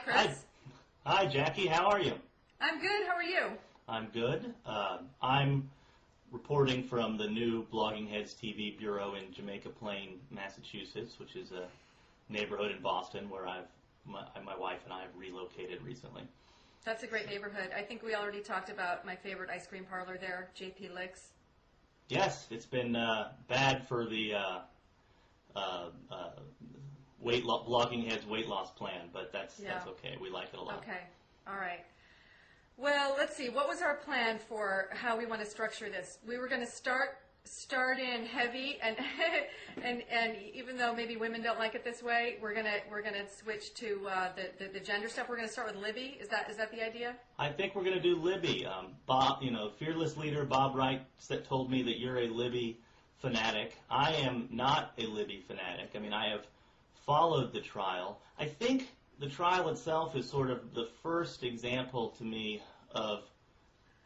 Chris. Hi, Jackie. How are you? I'm good. How are you? I'm good. I'm reporting from the new Blogging Heads TV bureau in Jamaica Plain, Massachusetts, which is a neighborhood in Boston where my wife and I have relocated recently. That's a great neighborhood. I think we already talked about my favorite ice cream parlor there, JP Licks. Yes, it's been bad for the Blogging Heads weight loss plan, but that's okay. We like it a lot. Okay. All right. Well, let's see. What was our plan for how we want to structure this? We were going to start in heavy, and and even though maybe women don't like it this way, we're gonna switch to the gender stuff. We're going to start with Libby. Is that the idea? I think we're going to do Libby. Bob, fearless leader Bob Wright told me that you're a Libby fanatic. I am not a Libby fanatic. I mean, I have followed the trial. I think the trial itself is sort of the first example to me of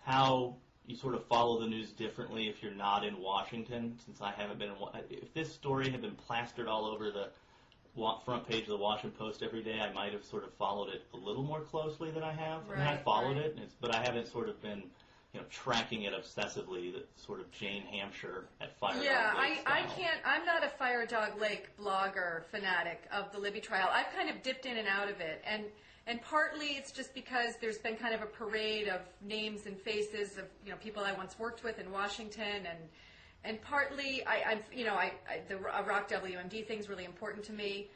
how you sort of follow the news differently if you're not in Washington, since I haven't been if this story had been plastered all over the front page of the Washington Post every day, I might have sort of followed it a little more closely than I have. Right, I mean, I followed right. it, but I haven't sort of been tracking it obsessively, the sort of Jane Hampshire at Fire Dog Lake style. I'm not a Fire Dog Lake blogger fanatic of the Libby-trial. I've kind of dipped in and out of it, and partly it's just because there's been kind of a parade of names and faces of people I once worked with in Washington, and partly the Rock WMD thing's really important to me,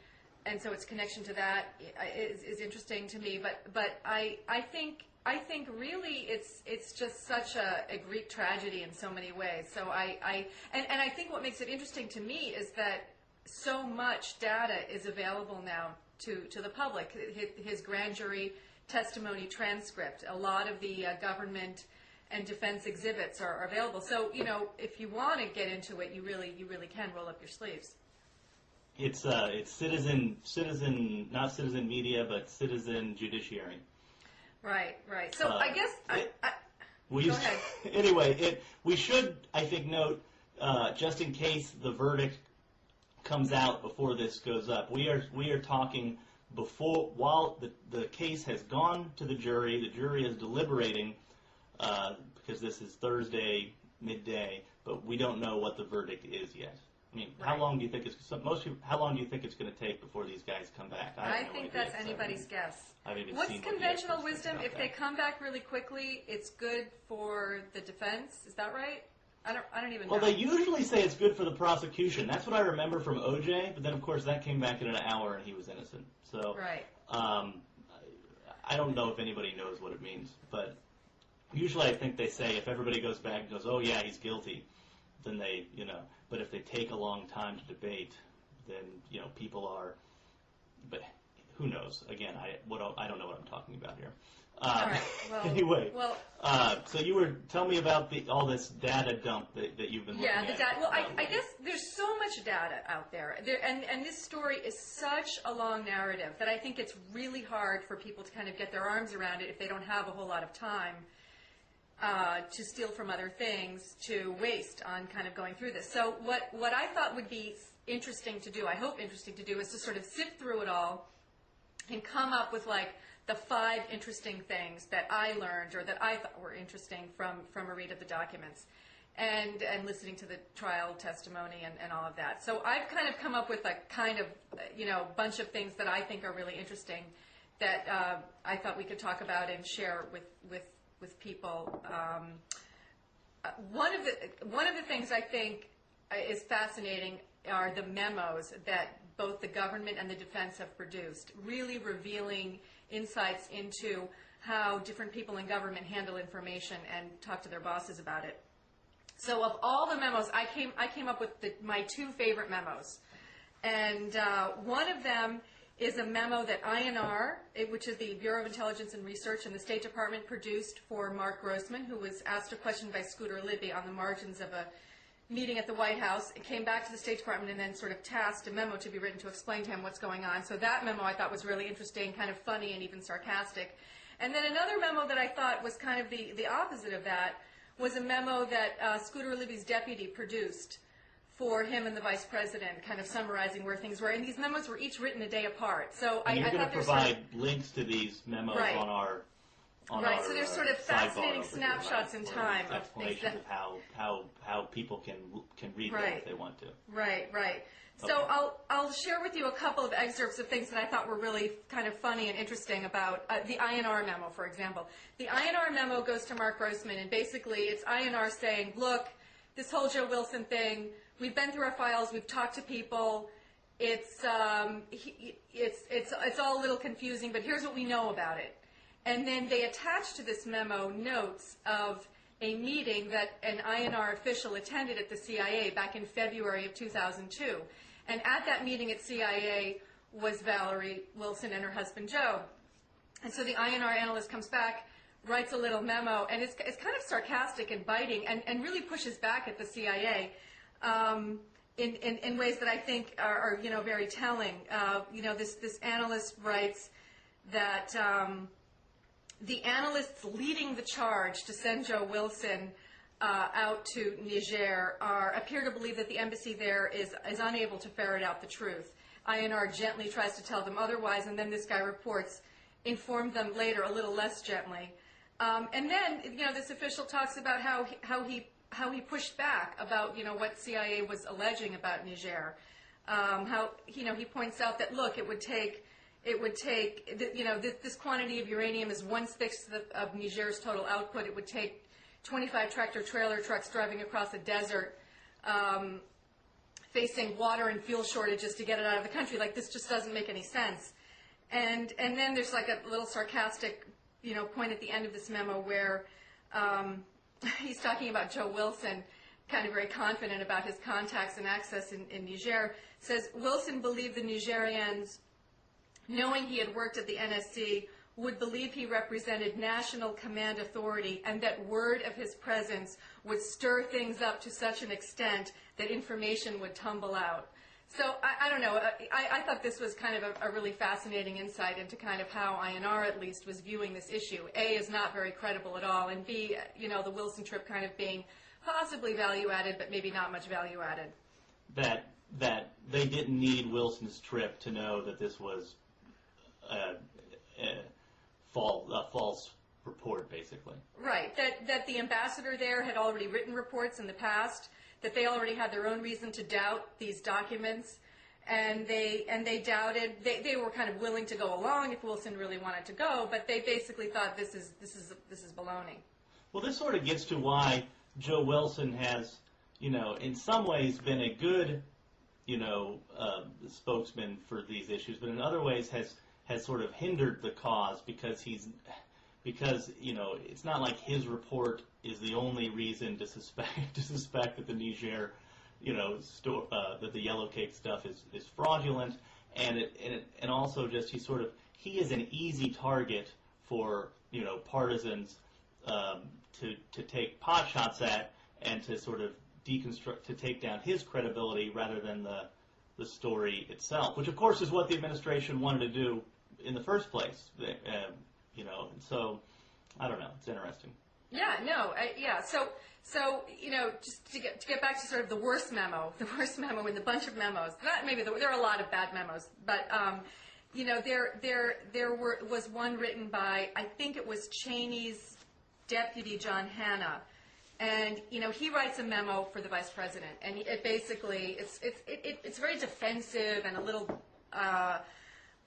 and so its connection to that is interesting to me. But I think really it's just such a Greek tragedy in so many ways. So I think what makes it interesting to me is that so much data is available now to the public. His grand jury testimony transcript, a lot of the government and defense exhibits are available. So if you want to get into it, you really can roll up your sleeves. It's citizen, not citizen media, but citizen judiciary. Right. So I guess go ahead. Anyway, we should, I think, note, just in case the verdict comes out before this goes up, we are talking while the case has gone to the jury is deliberating, because this is Thursday midday, but we don't know what the verdict is yet. I mean, right. How long do you think it's going to take before these guys come back? I think that's anybody's guess. What's conventional wisdom? If they come back really quickly, it's good for the defense. Is that right? I don't even know. Well, they usually say it's good for the prosecution. That's what I remember from OJ, but then, of course, that came back in an hour and he was innocent. So right. I don't know if anybody knows what it means, but usually I think they say if everybody goes back and goes, oh, yeah, he's guilty, then they, but if they take a long time to debate, then, people are, but who knows? Again, I don't know what I'm talking about here. All right. Well, anyway, so tell me about all this data dump that you've been looking at. Yeah, the data. Well, I guess there's so much data out there, and this story is such a long narrative that I think it's really hard for people to kind of get their arms around it if they don't have a whole lot of time to steal from other things to waste on kind of going through this. So what I thought would be interesting to do, I hope interesting to do, is to sort of sift through it all and come up with the 5 interesting things that I learned or that I thought were interesting from a read of the documents and listening to the trial testimony and all of that. So I've kind of come up with a kind of bunch of things that I think are really interesting that I thought we could talk about and share with people. One of the things I think is fascinating are the memos that both the government and the defense have produced, really revealing insights into how different people in government handle information and talk to their bosses about it. So of all the memos, I came up with my 2 favorite memos. And one of them is a memo that INR, which is the Bureau of Intelligence and Research, and the State Department produced for Mark Grossman, who was asked a question by Scooter Libby on the margins of a meeting at the White House. It came back to the State Department and then sort of tasked a memo to be written to explain to him what's going on. So that memo I thought was really interesting, kind of funny and even sarcastic. And then another memo that I thought was kind of the opposite of that was a memo that Scooter Libby's deputy produced for him and the vice president, kind of summarizing where things were. And these memos were each written a day apart. So and you're I going thought to provide links to these memos right. on our right. So there's sort of fascinating snapshots in time of things that how people can read right. them if they want to. Right. Right. Okay. So I'll share with you a couple of excerpts of things that I thought were really kind of funny and interesting about the INR memo, for example. The INR memo goes to Mark Grossman, and basically it's INR saying, look, this whole Joe Wilson thing, we've been through our files, we've talked to people, it's all a little confusing, but here's what we know about it. And then they attach to this memo notes of a meeting that an INR official attended at the CIA back in February of 2002. And at that meeting at CIA was Valerie Wilson and her husband Joe. And so the INR analyst comes back, writes a little memo, and it's kind of sarcastic and biting and really pushes back at the CIA in ways that I think are very telling. This analyst writes that the analysts leading the charge to send Joe Wilson out to Niger appear to believe that the embassy there is unable to ferret out the truth. INR gently tries to tell them otherwise, and then this guy reports, informed them later a little less gently. And then, this official talks about how he pushed back about, what CIA was alleging about Niger. He points out that, look, it would take, this quantity of uranium is 1/6 of Niger's total output. It would take 25 tractor-trailer trucks driving across a desert, facing water and fuel shortages to get it out of the country. Like, this just doesn't make any sense. And then there's like a little sarcastic, point at the end of this memo where he's talking about Joe Wilson, kind of very confident about his contacts and access in Niger. Says, Wilson believed the Nigerians, knowing he had worked at the NSC, would believe he represented national command authority and that word of his presence would stir things up to such an extent that information would tumble out. So I don't know. I thought this was kind of a really fascinating insight into kind of how INR at least was viewing this issue. A, is not very credible at all, and B, the Wilson trip kind of being possibly value added, but maybe not much value added. That they didn't need Wilson's trip to know that this was a false report, basically. Right. That the ambassador there had already written reports in the past, that they already had their own reason to doubt these documents, and they doubted. They were kind of willing to go along if Wilson really wanted to go, but they basically thought this is baloney. Well, this sort of gets to why Joe Wilson has, in some ways been a good, spokesman for these issues, but in other ways has sort of hindered the cause because it's not like his report is the only reason to suspect that the Niger, that the yellow cake stuff is fraudulent, and also just he is an easy target for partisans to take pot shots at and to sort of deconstruct, to take down his credibility rather than the story itself, which of course is what the administration wanted to do in the first place. So I don't know. It's interesting. Yeah, no, yeah. So just to get back to sort of the worst memo in the bunch of memos. There are a lot of bad memos, but there was one written by, I think it was Cheney's deputy John Hanna, and he writes a memo for the vice president, and it basically it's very defensive and a little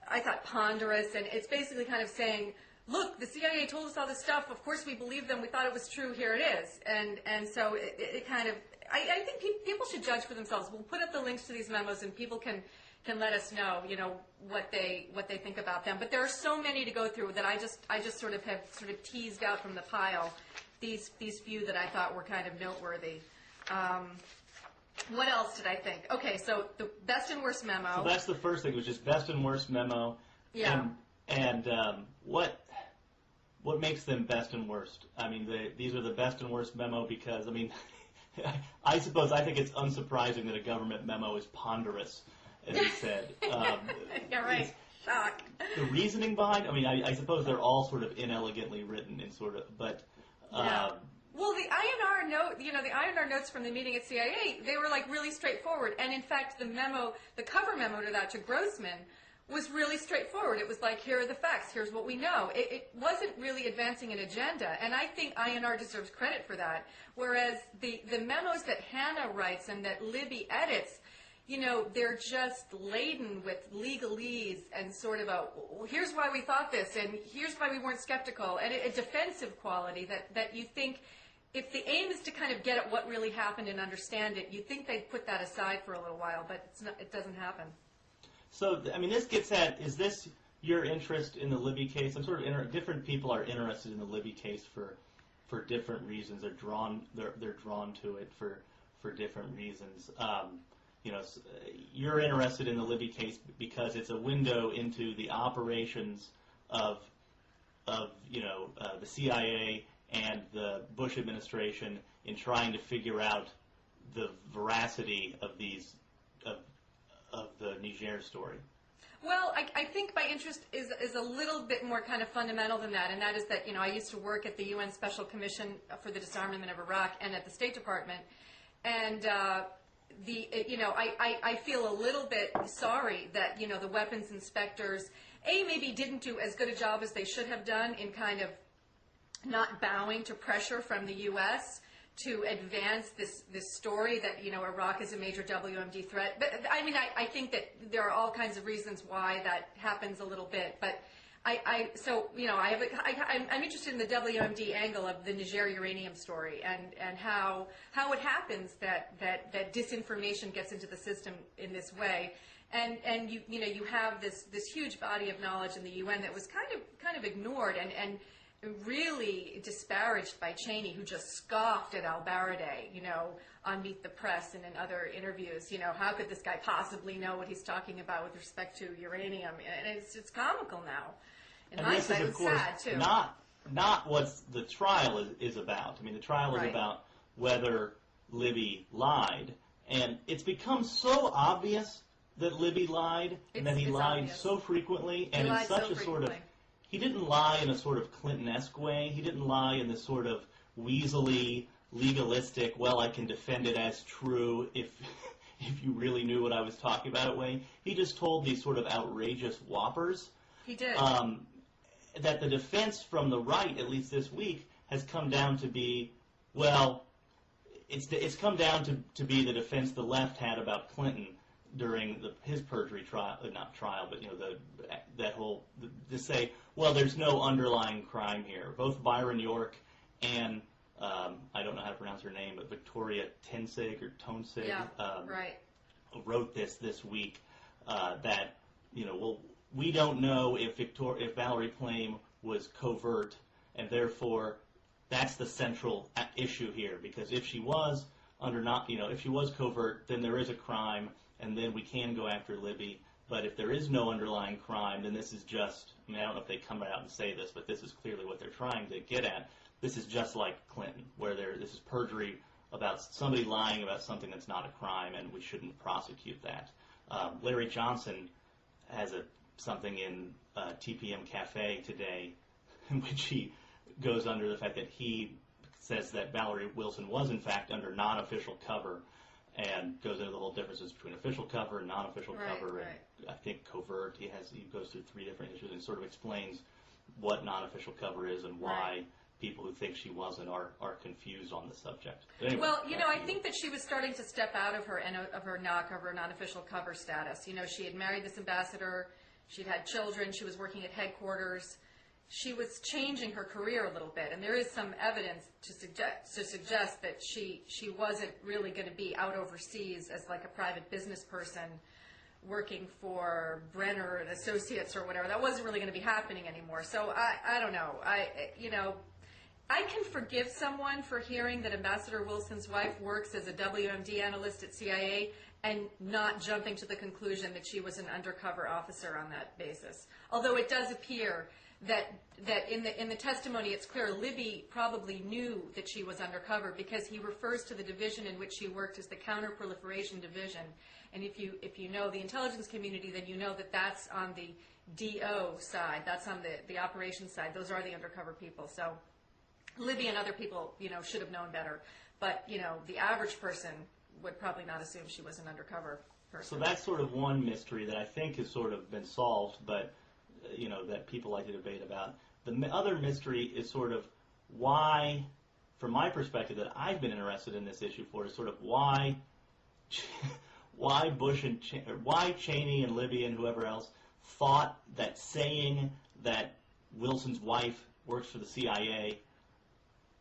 I thought ponderous, and it's basically kind of saying, look, the CIA told us all this stuff. Of course we believed them. We thought it was true. Here it is. And so it kind of, I think people should judge for themselves. We'll put up the links to these memos, and people can let us know, what they think about them. But there are so many to go through that I just sort of have teased out from the pile these few that I thought were kind of noteworthy. What else did I think? Okay, so the best and worst memo. So that's the first thing. It was just best and worst memo. Yeah. And what makes them best and worst? I mean, these are the best and worst memo because, I think it's unsurprising that a government memo is ponderous, as you said. Yeah, right. Shock. The reasoning behind, I suppose they're all sort of inelegantly written and but... Yeah. Well, the INR note, the INR notes from the meeting at CIA, they were like really straightforward. And in fact, the cover memo to that, to Grossman, was really straightforward. It was like, here are the facts, here's what we know. It wasn't really advancing an agenda, and I think INR deserves credit for that. Whereas the memos that Hannah writes and that Libby edits, they're just laden with legalese and sort of here's why we thought this, and here's why we weren't skeptical, and a defensive quality that you think, if the aim is to kind of get at what really happened and understand it, you'd think they'd put that aside for a little while, but it doesn't happen. So, I mean, this gets at, is this your interest in the Libby case? I'm sort of different people are interested in the Libby case for different reasons. They're drawn to it for different reasons. You're interested in the Libby case because it's a window into the operations of the CIA and the Bush administration in trying to figure out the veracity of of the Niger story. Well, I think my interest is a little bit more kind of fundamental than that, and that is that, I used to work at the UN Special Commission for the Disarmament of Iraq and at the State Department, and I feel a little bit sorry that, the weapons inspectors, maybe didn't do as good a job as they should have done in kind of not bowing to pressure from the U.S., to advance this story that, Iraq is a major WMD threat. But, I mean, I think that there are all kinds of reasons why that happens a little bit. But I'm interested in the WMD angle of the Niger uranium story and how it happens that disinformation gets into the system in this way. And you have this huge body of knowledge in the UN that was kind of ignored and really disparaged by Cheney, who just scoffed at al-Baradei, on Meet the Press and in other interviews. How could this guy possibly know what he's talking about with respect to uranium? And it's comical now. In hindsight, it's sad, too. Not what the trial is about. I mean, the trial is about whether Libby lied. And it's become so obvious that Libby lied and that he lied obvious. So frequently and in such a sort of... He didn't lie in a sort of Clinton-esque way. He didn't lie in this sort of weaselly, legalistic, well, I can defend it as true if you really knew what I was talking about way. He just told these sort of outrageous whoppers. He did. That the defense from the right, at least this week, has come down to be, well, it's come down to be the defense the left had about Clinton during his perjury trial, not trial, but to say, well, there's no underlying crime here. Both Byron York and I don't know how to pronounce her name, but Victoria Tensig wrote this week that we don't know if Valerie Plame was covert, and therefore that's the central issue here, because if she was if she was covert, then there is a crime. And then we can go after Libby. But if there is no underlying crime, then this is just, I don't know if they come out and say this, but this is clearly what they're trying to get at. This is just like Clinton, where this is perjury about somebody lying about something that's not a crime, and we shouldn't prosecute that. Larry Johnson has something in TPM Cafe today in which he goes under the fact that he says that Valerie Wilson was, in fact, under non-official cover, and goes into the whole differences between official cover and non-official cover, and I think covert. He goes through 3 different issues and sort of explains what non-official cover is and why people who think she wasn't are confused on the subject. Anyway, well, I think that she was starting to step out of her non-official cover status. She had married this ambassador, she'd had children, she was working at headquarters. She was changing her career a little bit, and there is some evidence to suggest that she wasn't really going to be out overseas as like a private business person working for Brenner and Associates or whatever. That wasn't really going to be happening anymore. So I don't know. I can forgive someone for hearing that Ambassador Wilson's wife works as a WMD analyst at CIA and not jumping to the conclusion that she was an undercover officer on that basis. Although it does appear that in the testimony it's clear Libby probably knew that she was undercover, because he refers to the division in which she worked as the Counterproliferation Division. And if you know the intelligence community, then you know that that's on the DO side, that's on the operations side. Those are the undercover people. So Libby and other people, should have known better. But, you know, the average person would probably not assume she was an undercover person. So that's sort of one mystery that I think has sort of been solved, but, you know, that people like to debate about. The other mystery is sort of why, from my perspective, that I've been interested in this issue for, is sort of why Bush and why Cheney and Libby and whoever else thought that saying that Wilson's wife works for the CIA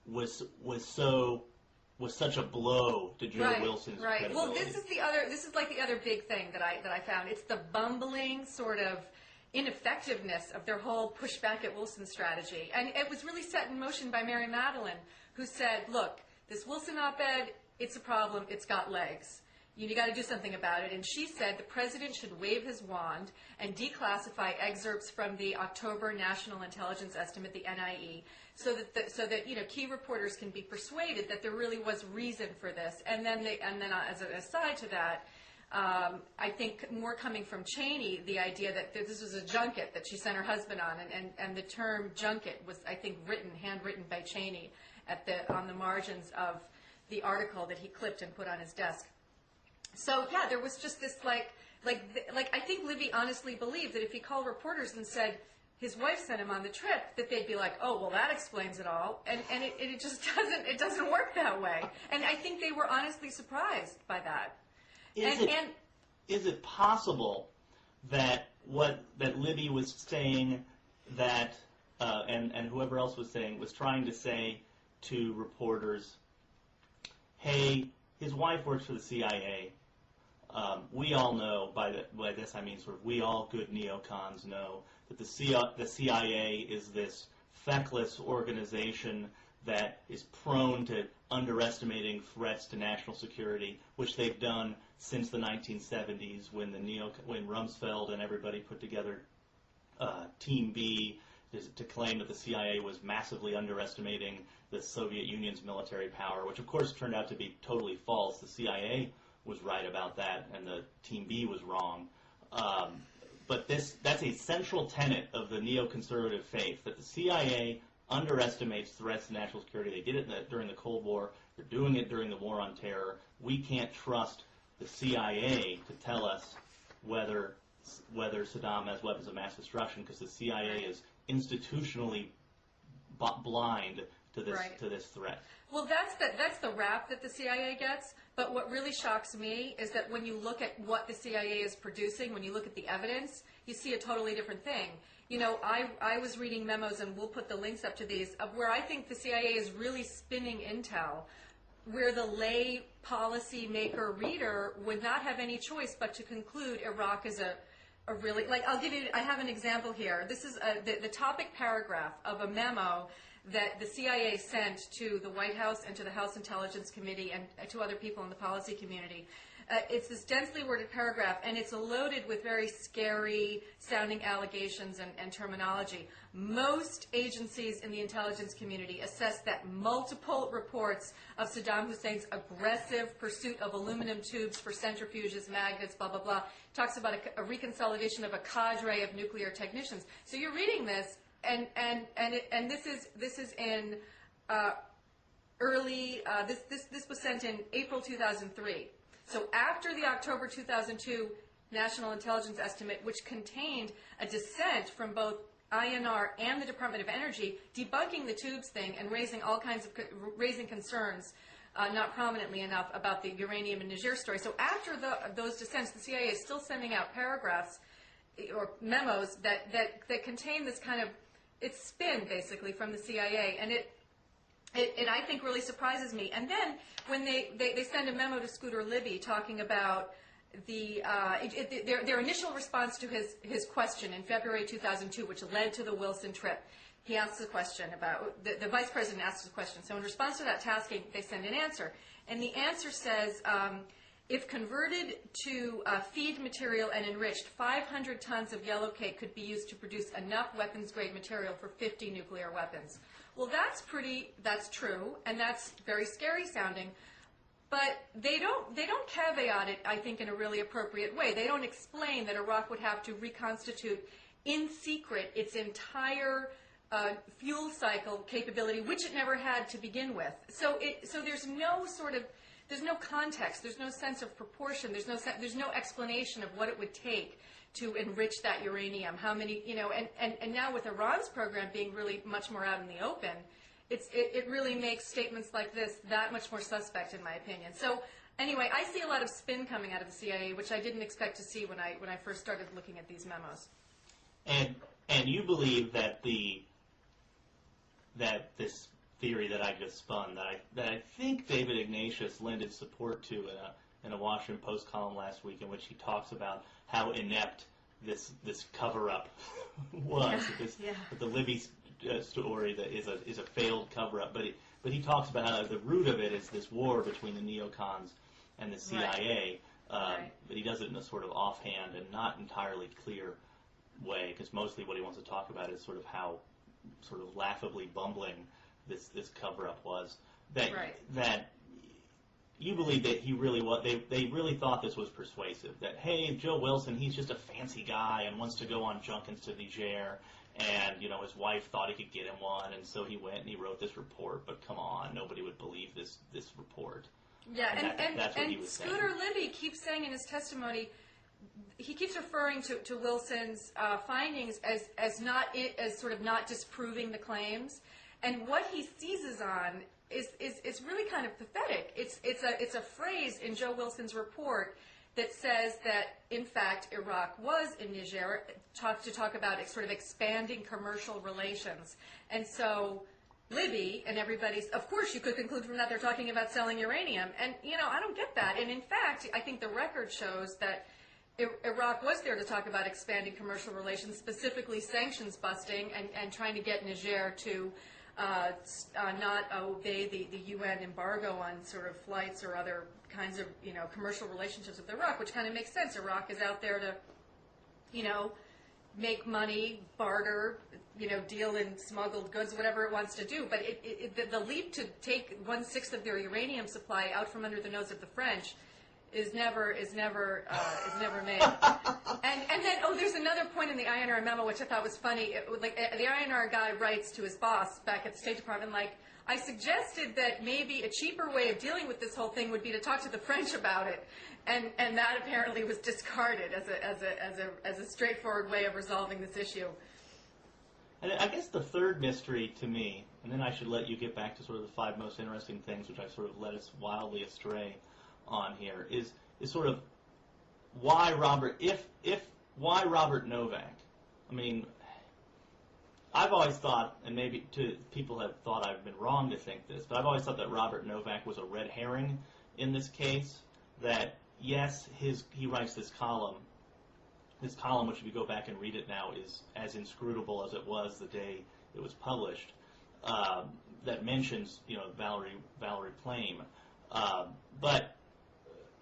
was such a blow to Joe Wilson's credibility. Well, this is like the other big thing that I found. It's the bumbling sort of ineffectiveness of their whole pushback at Wilson's strategy. And it was really set in motion by Mary Madeline, who said, look, this Wilson op-ed, it's a problem, it's got legs. You got to do something about it. And she said the president should wave his wand and declassify excerpts from the October National Intelligence Estimate, the NIE, so that you know, key reporters can be persuaded that there really was reason for this. And then as an aside to that, I think more coming from Cheney, the idea that this was a junket that she sent her husband on, and the term junket was, I think, handwritten by Cheney on the margins of the article that he clipped and put on his desk. So yeah, there was just this like I think Libby honestly believed that if he called reporters and said his wife sent him on the trip, that they'd be like, oh well, that explains it all, and it just doesn't work that way. And I think they were honestly surprised by that. Is it possible that that Libby was saying that and whoever else was saying was trying to say to reporters, hey, his wife works for the CIA. We all know, by this I mean sort of we all good neocons know, that the CIA is this feckless organization that is prone to underestimating threats to national security, which they've done since the 1970s when Rumsfeld and everybody put together Team B to claim that the CIA was massively underestimating the Soviet Union's military power, which of course turned out to be totally false. The CIA was right about that, and the Team B was wrong. But that's a central tenet of the neoconservative faith, that the CIA underestimates threats to national security. They did it during the Cold War. They're doing it during the War on Terror. We can't trust the CIA to tell us whether Saddam has weapons of mass destruction, because the CIA is institutionally blind to this threat. Well, that's the rap that the CIA gets. But what really shocks me is that when you look at what the CIA is producing, when you look at the evidence, you see a totally different thing. You know, I was reading memos, and we'll put the links up to these, of where I think the CIA is really spinning intel, where the lay policy maker reader would not have any choice but to conclude Iraq is a really, like, I have an example here. This is the topic paragraph of a memo that the CIA sent to the White House and to the House Intelligence Committee and to other people in the policy community. It's this densely worded paragraph, and it's loaded with very scary sounding allegations and terminology. Most agencies in the intelligence community assess that multiple reports of Saddam Hussein's aggressive pursuit of aluminum tubes for centrifuges, magnets, blah, blah, blah, talks about a reconsolidation of a cadre of nuclear technicians. So you're reading this, and this is in this was sent in April 2003. So after the October 2002 National Intelligence Estimate, which contained a dissent from both INR and the Department of Energy, debunking the tubes thing and raising all kinds of concerns, not prominently enough, about the uranium and Niger story. So after those dissents, the CIA is still sending out paragraphs or memos that contain this kind of, it's spin basically from the CIA, and it I think really surprises me. And then when they send a memo to Scooter Libby talking about their initial response to his question in February 2002, which led to the Wilson trip, he asks a question about, the vice president asks a question. So in response to that tasking, they send an answer. And the answer says, if converted to feed material and enriched, 500 tons of yellow cake could be used to produce enough weapons-grade material for 50 nuclear weapons. Well, that's true, and that's very scary sounding, but they don't caveat it, I think, in a really appropriate way. They don't explain that Iraq would have to reconstitute in secret its entire fuel cycle capability, which it never had to begin with. So there's no there's no context, there's no sense of proportion, there's no explanation of what it would take to enrich that uranium, how many, and now with Iran's program being really much more out in the open, it really makes statements like this that much more suspect, in my opinion. So anyway, I see a lot of spin coming out of the CIA, which I didn't expect to see when I first started looking at these memos. And you believe that this theory that I just spun, that I think David Ignatius lended support to in a Washington Post column last week, in which he talks about how inept this cover-up was. That the Libby story that is a failed cover-up, but he talks about how the root of it is this war between the neocons and the CIA. Right. But he does it in a sort of offhand and not entirely clear way, because mostly what he wants to talk about is sort of how sort of laughably bumbling this cover-up was. That you believe that they really thought this was persuasive. That, hey, Joe Wilson, he's just a fancy guy and wants to go on junkins to Niger, and his wife thought he could get him one, and so he went and he wrote this report. But come on, nobody would believe this report. Yeah, and that's what he was Scooter saying. Libby keeps saying in his testimony, he keeps referring to Wilson's findings as sort of not disproving the claims, and what he seizes on is really kind of pathetic. It's a phrase in Joe Wilson's report that says that in fact Iraq was in Niger to talk about sort of expanding commercial relations, and so Libby and everybody's, of course you could conclude from that they're talking about selling uranium, and I don't get that. And in fact, I think the record shows that Iraq was there to talk about expanding commercial relations, specifically sanctions busting and trying to get Niger to not obey the UN embargo on sort of flights or other kinds of commercial relationships with Iraq, which kind of makes sense. Iraq is out there to make money, barter, deal in smuggled goods, whatever it wants to do. But the leap to take 1/6 of their uranium supply out from under the nose of the French is never made. And then there's another point in the INR memo which I thought was funny. The INR guy writes to his boss back at the State Department, I suggested that maybe a cheaper way of dealing with this whole thing would be to talk to the French about it, and that apparently was discarded as a straightforward way of resolving this issue. And I guess the third mystery to me, and then I should let you get back to sort of the 5 most interesting things which I've sort of led us wildly astray on here, is sort of why Robert Novack? I mean, I've always thought, and maybe people have thought I've been wrong to think this, but I've always thought that Robert Novack was a red herring in this case. That yes, he writes this column, which if you go back and read it now is as inscrutable as it was the day it was published. That mentions Valerie Plame, but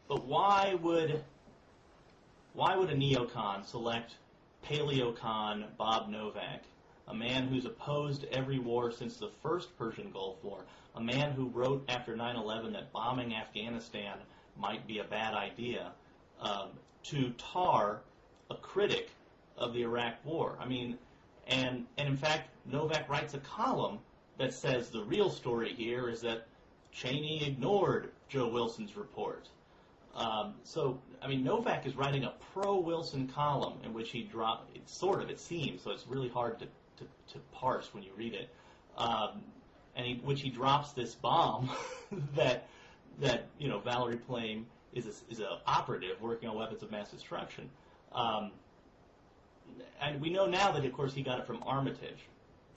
why would a neocon select paleocon Bob Novack, a man who's opposed every war since the first Persian Gulf War, a man who wrote after 9/11 that bombing Afghanistan might be a bad idea, to tar a critic of the Iraq War? I mean, and in fact, Novack writes a column that says the real story here is that Cheney ignored Joe Wilson's report. So, I mean, Novack is writing a pro-Wilson column in which he it seems, so it's really hard to parse when you read it, which he drops this bomb that Valerie Plame is an operative working on weapons of mass destruction. And we know now that, of course, he got it from Armitage.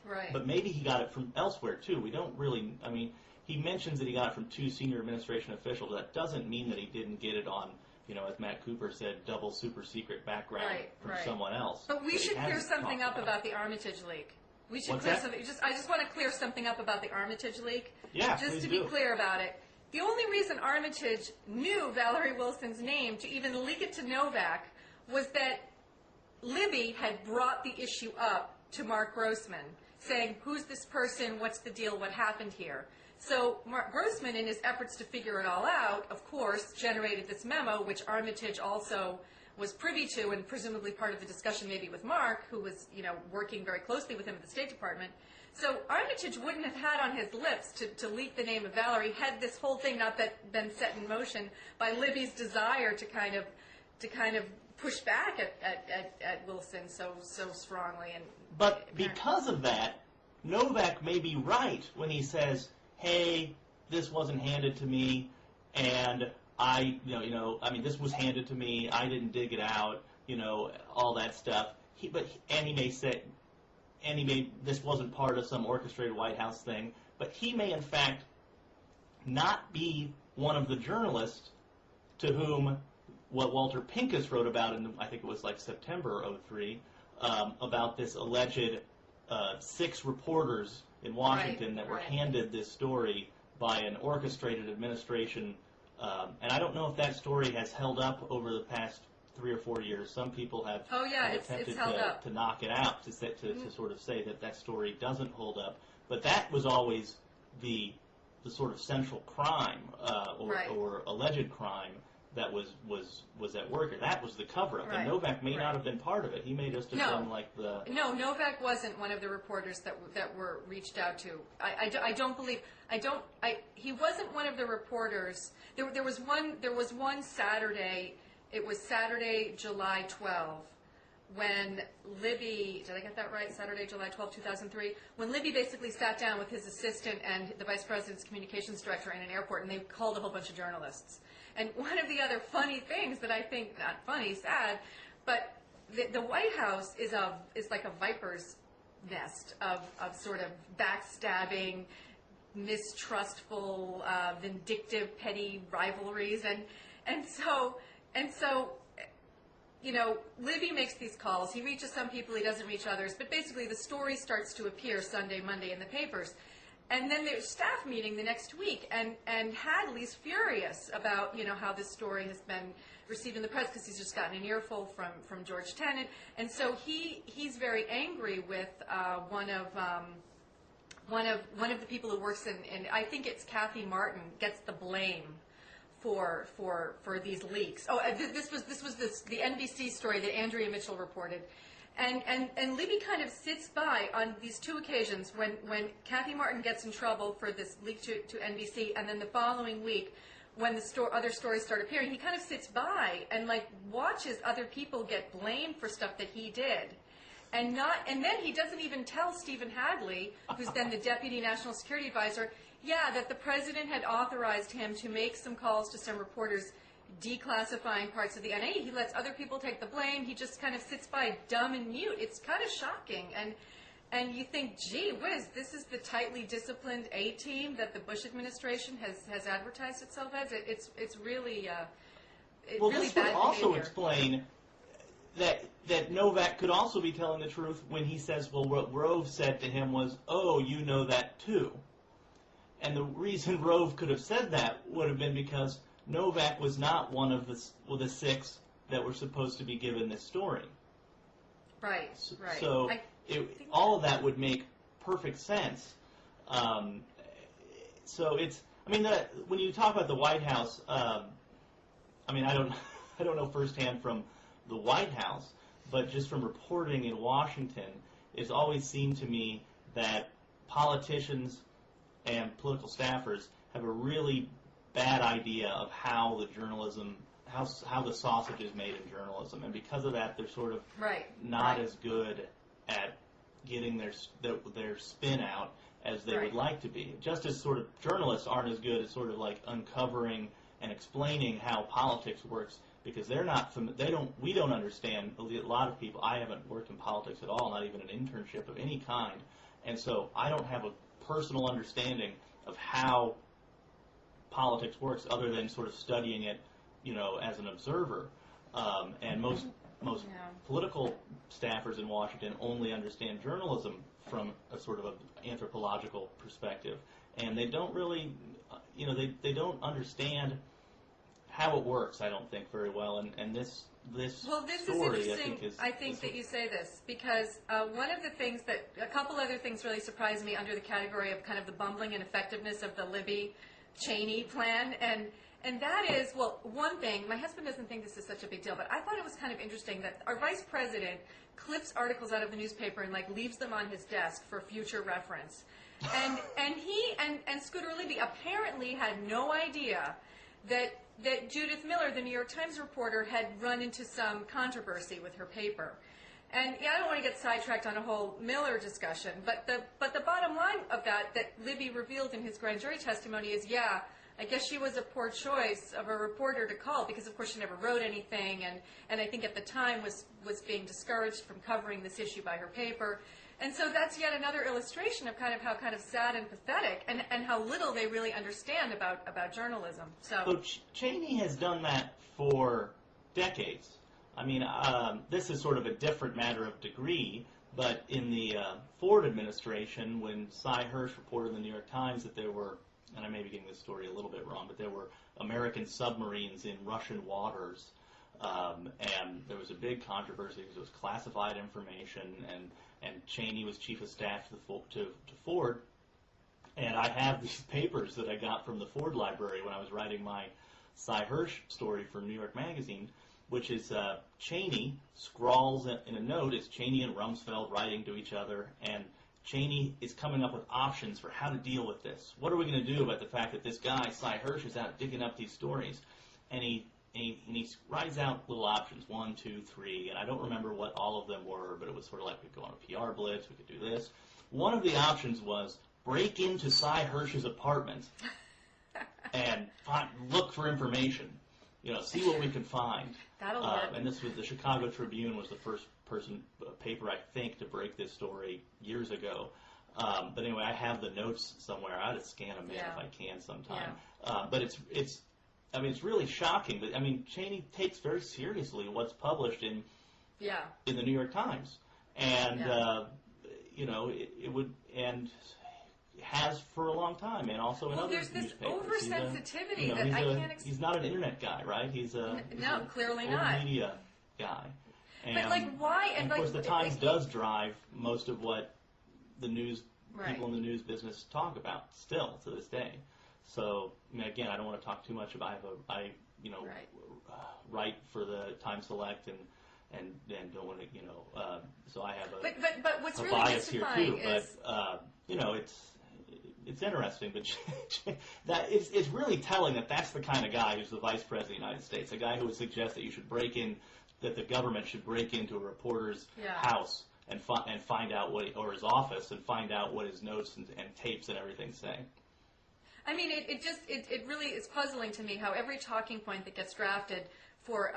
Right. But maybe he got it from elsewhere, too. We don't really, I mean, he mentions that he got it from 2 senior administration officials. That doesn't mean that he didn't get it on, as Matt Cooper said, double super secret background from someone else. But we should clear something up about the Armitage leak. We should clear something. I just want to clear something up about the Armitage leak. Yeah, just to be clear about it. The only reason Armitage knew Valerie Wilson's name to even leak it to Novack was that Libby had brought the issue up to Mark Grossman, saying, who's this person, what's the deal, what happened here? So Mark Grossman, in his efforts to figure it all out, of course, generated this memo, which Armitage also was privy to, and presumably part of the discussion maybe with Mark, who was, working very closely with him at the State Department. So Armitage wouldn't have had on his lips to leak the name of Valerie had this whole thing not been set in motion by Libby's desire to kind of push back at Wilson so strongly. But because of that, Novack may be right when he says, "Hey, this wasn't handed to me, and this was handed to me. I didn't dig it out. All that stuff." He may say, this wasn't part of some orchestrated White House thing, but he may in fact not be one of the journalists to whom what Walter Pincus wrote about in, I think it was like September '03, about this alleged 6 reporters in Washington that were handed this story by an orchestrated administration. And I don't know if that story has held up over the past 3 or 4 years. Some people have attempted to knock it out, to sort of say that story doesn't hold up. But that was always the sort of central crime or alleged crime that was at work. That was the cover-up. And Novack may not have been part of it. He may just have been like the... No, Novack wasn't one of the reporters that were reached out to. I don't believe... he wasn't one of the reporters. There was one Saturday. It was Saturday, July 12, when Libby, did I get that right? Saturday, July 12, 2003, when Libby basically sat down with his assistant and the vice president's communications director in an airport, and they called a whole bunch of journalists. And one of the other funny things that I think, not funny, sad, but the White House is like a viper's nest of sort of backstabbing, mistrustful, vindictive, petty rivalries, and so Libby makes these calls. He reaches some people, he doesn't reach others, but basically the story starts to appear Sunday, Monday in the papers. And then there's staff meeting the next week, and Hadley's furious about, how this story has been received in the press because he's just gotten an earful from George Tenet. And so he's very angry with one of the people who works in I think it's Kathy Martin, gets the blame for these leaks. Oh, this was the NBC story that Andrea Mitchell reported. And Libby kind of sits by on these 2 occasions when Kathy Martin gets in trouble for this leak to NBC, and then the following week when the other stories start appearing, he kind of sits by and watches other people get blamed for stuff that he did. And then he doesn't even tell Stephen Hadley, who's then the Deputy National Security Advisor, that the president had authorized him to make some calls to some reporters declassifying parts of the NA. He lets other people take the blame. He just kind of sits by dumb and mute. It's kind of shocking. And you think, gee whiz, this is the tightly disciplined A-team that the Bush administration has advertised itself as? It's really really this bad would also behavior. Explain that Novack could also be telling the truth when he says, well, what Rove said to him was, oh, you know that too. And the reason Rove could have said that would have been because Novack was not one of the 6 that were supposed to be given this story. Right. So all of that would make perfect sense. So when you talk about the White House, I don't know firsthand from the White House, but just from reporting in Washington, it's always seemed to me that politicians and political staffers have a really bad idea of how the sausage is made in journalism, and because of that, they're sort of not as good at getting their spin out as they would like to be. Just as sort of journalists aren't as good at sort of uncovering and explaining how politics works, because we don't understand. A lot of people, I haven't worked in politics at all, not even an internship of any kind, and so I don't have a personal understanding of how politics works other than sort of studying it, as an observer. And most political staffers in Washington only understand journalism from a sort of an anthropological perspective, and they don't really, they don't understand how it works, I don't think, very well. And this story, is I think, is... I think that you say this, because one of the things a couple other things really surprised me under the category of kind of the bumbling and effectiveness of the Libby-Cheney plan, And that is, well, one thing, my husband doesn't think this is such a big deal, but I thought it was kind of interesting that our vice president clips articles out of the newspaper and like leaves them on his desk for future reference. And he and Scooter Libby apparently had no idea that Judith Miller, the New York Times reporter, had run into some controversy with her paper. And yeah, I don't want to get sidetracked on a whole Miller discussion, but the bottom line of that Libby revealed in his grand jury testimony is, yeah, I guess she was a poor choice of a reporter to call because, of course, she never wrote anything, and I think at the time was being discouraged from covering this issue by her paper. And so that's yet another illustration of how kind of sad and pathetic and how little they really understand about journalism. So Cheney has done that for decades. I mean, this is sort of a different matter of degree, but in the Ford administration, when Cy Hirsch reported in the New York Times that there were, and I may be getting this story a little bit wrong, but there were American submarines in Russian waters, and there was a big controversy because it was classified information, and Cheney was chief of staff to Ford, and I have these papers that I got from the Ford library when I was writing my Cy Hirsch story for New York Magazine, which is Cheney scrawls in a note, it's Cheney and Rumsfeld writing to each other, and Cheney is coming up with options for how to deal with this. What are we going to do about the fact that this guy, Cy Hirsch, is out digging up these stories? And he writes out little options, 1, 2, 3, and I don't remember what all of them were, but it was sort of like we could go on a PR blitz, we could do this. One of the options was break into Cy Hirsch's apartment and look for information. See what we can find. That'll work. And this was the Chicago Tribune was the first paper, I think, to break this story years ago. But anyway, I have the notes somewhere. I ought to scan them in if I can sometime. Yeah. But it's really shocking. But I mean, Cheney takes very seriously what's published in the New York Times, and it would and has for a long time, and also in other there's this newspapers. Oversensitivity that I can't explain. He's not an internet guy, right? He's clearly an not. media guy. And, but why? And of course, the Times does drive most of what the news people in the news business talk about still to this day. So, I mean, again, I don't want to talk too much about. Write for the Time Select and don't want to, so I have a but what's a really bias here too. is, But it's interesting, but that it's really telling that that's the kind of guy who's the Vice President of the United States, a guy who would suggest that you should that the government should break into a reporter's house and find out or his office and find out what his notes and tapes and everything say. I mean, it really is puzzling to me how every talking point that gets drafted for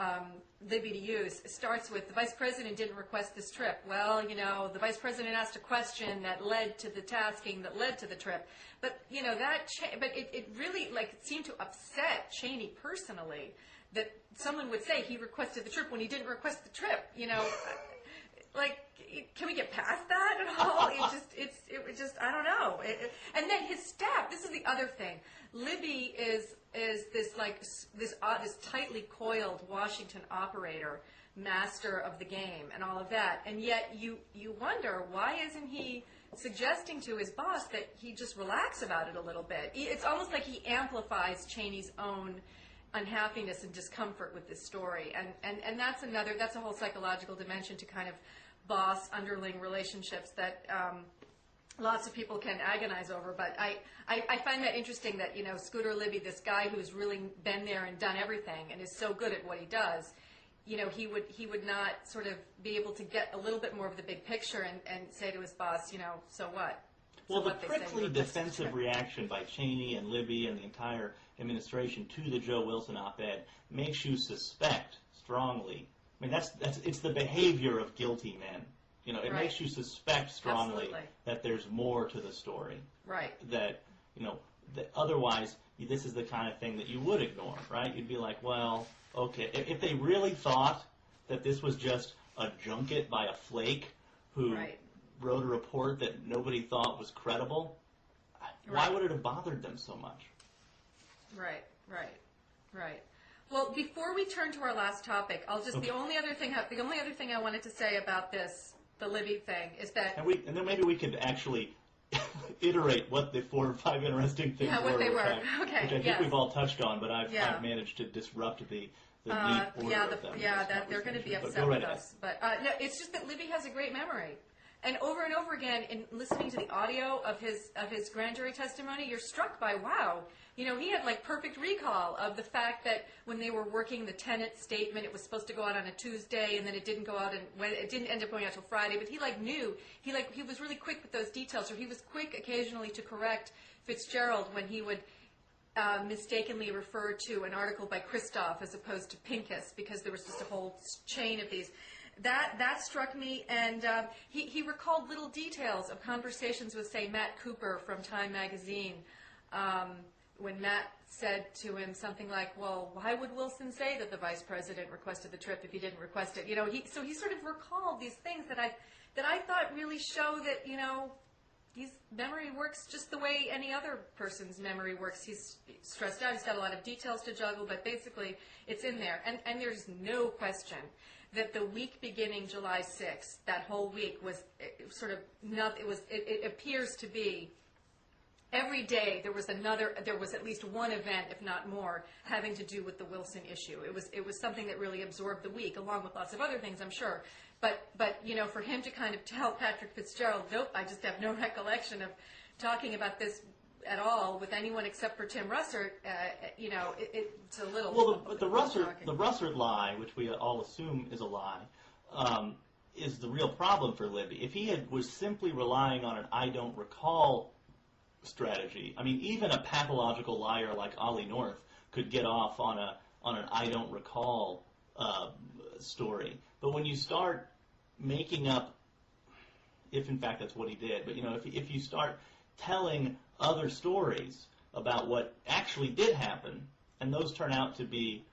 Libby to use starts with the Vice President didn't request this trip. Well, the Vice President asked a question that led to the tasking that led to the trip. But but it really seemed to upset Cheney personally that someone would say he requested the trip when he didn't request the trip. Can we get past that at all? It just I don't know. And then his staff. This is the other thing. Libby is this tightly coiled Washington operator, master of the game, and all of that. And yet you wonder, why isn't he suggesting to his boss that he just relax about it a little bit? It's almost like he amplifies Cheney's own unhappiness and discomfort with this story, and that's a whole psychological dimension to kind of boss underling relationships that lots of people can agonize over. But I find that interesting that Scooter Libby, this guy who's really been there and done everything and is so good at what he does, he would not sort of be able to get a little bit more of the big picture and say to his boss, so what? Well, the prickly defensive reaction by Cheney and Libby and the entire administration to the Joe Wilson op-ed makes you suspect strongly. I mean, it's the behavior of guilty men. It makes you suspect strongly that there's more to the story. Right. That otherwise this is the kind of thing that you would ignore, right? You'd be like, well, okay, if they really thought that this was just a junket by a flake who wrote a report that nobody thought was credible, why would it have bothered them so much? Right. Well, before we turn to our last topic, the only other thing I wanted to say about the Libby thing is that, and then maybe we could actually iterate what the 4 or 5 interesting things were. What they were. Which I think we've all touched on, but I've managed to disrupt the neat order of them. They're going to be upset with us. But no, it's just that Libby has a great memory. And over again, in listening to the audio of his grand jury testimony, you're struck by, wow, he had like perfect recall of the fact that when they were working the tenant statement, it was supposed to go out on a Tuesday, and then it didn't go out, and when it didn't end up going out till Friday. But he knew he was really quick with those details, or he was quick occasionally to correct Fitzgerald when he would mistakenly refer to an article by Christoph as opposed to Pincus, because there was just a whole chain of these. That struck me, and he recalled little details of conversations with, say, Matt Cooper from Time magazine, when Matt said to him something like, well, why would Wilson say that the vice president requested the trip if he didn't request it? So he sort of recalled these things that I thought really show that, his memory works just the way any other person's memory works. He's stressed out, he's got a lot of details to juggle, but basically it's in there. And there's no question that the week beginning July 6th, that whole week was it appears to be every day there was at least one event, if not more, having to do with the Wilson issue. It was something that really absorbed the week, along with lots of other things, I'm sure. But for him to kind of tell Patrick Fitzgerald, nope, I just have no recollection of talking about this at all with anyone except for Tim Russert, it's a little. Well, the Russert lie, which we all assume is a lie, is the real problem for Libby. If he was simply relying on an "I don't recall" strategy, I mean, even a pathological liar like Ollie North could get off on an "I don't recall" story. But when you start making up, if in fact that's what he did, but if you start telling other stories about what actually did happen, and those turn out to be,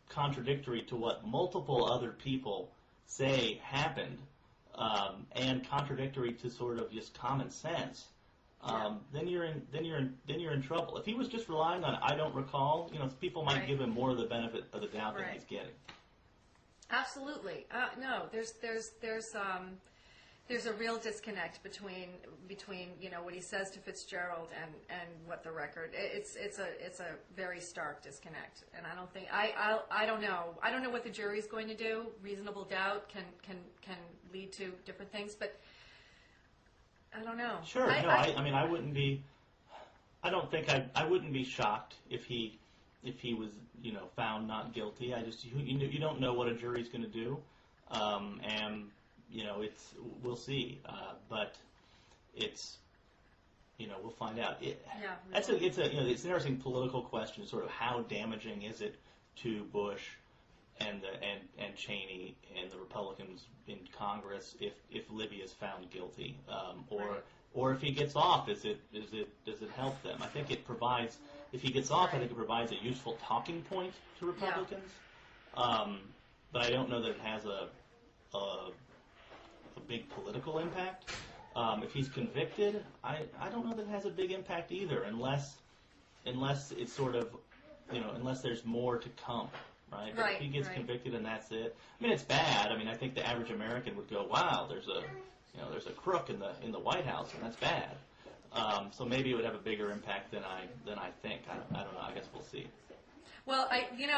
contradictory to what multiple other people say happened, and contradictory to sort of just common sense, then you're in trouble. If he was just relying on "I don't recall," people might give him more of the benefit of the doubt than he's getting. Absolutely. No, there's a real disconnect between what he says to Fitzgerald and what the record. It's a very stark disconnect, and I don't think I don't know what the jury's going to do. Reasonable doubt can lead to different things, but I don't know. Sure. I wouldn't be. I don't think I wouldn't be shocked if he was found not guilty. You don't know what a jury's going to do, and we'll see, but it's we'll find out. It's an interesting political question. Sort of how damaging is it to Bush and Cheney and the Republicans in Congress if Libby is found guilty, or if he gets off, does it help them? I think it provides. If he gets off, I think it provides a useful talking point to Republicans. But I don't know that it has a big political impact. If he's convicted, I don't know that it has a big impact either, unless it's sort of, unless there's more to come, right? But if he gets convicted and that's it, I mean, it's bad. I mean, I think the average American would go, wow, there's a crook in the White House, and that's bad. So maybe it would have a bigger impact than I think. I don't know. I guess we'll see. Well,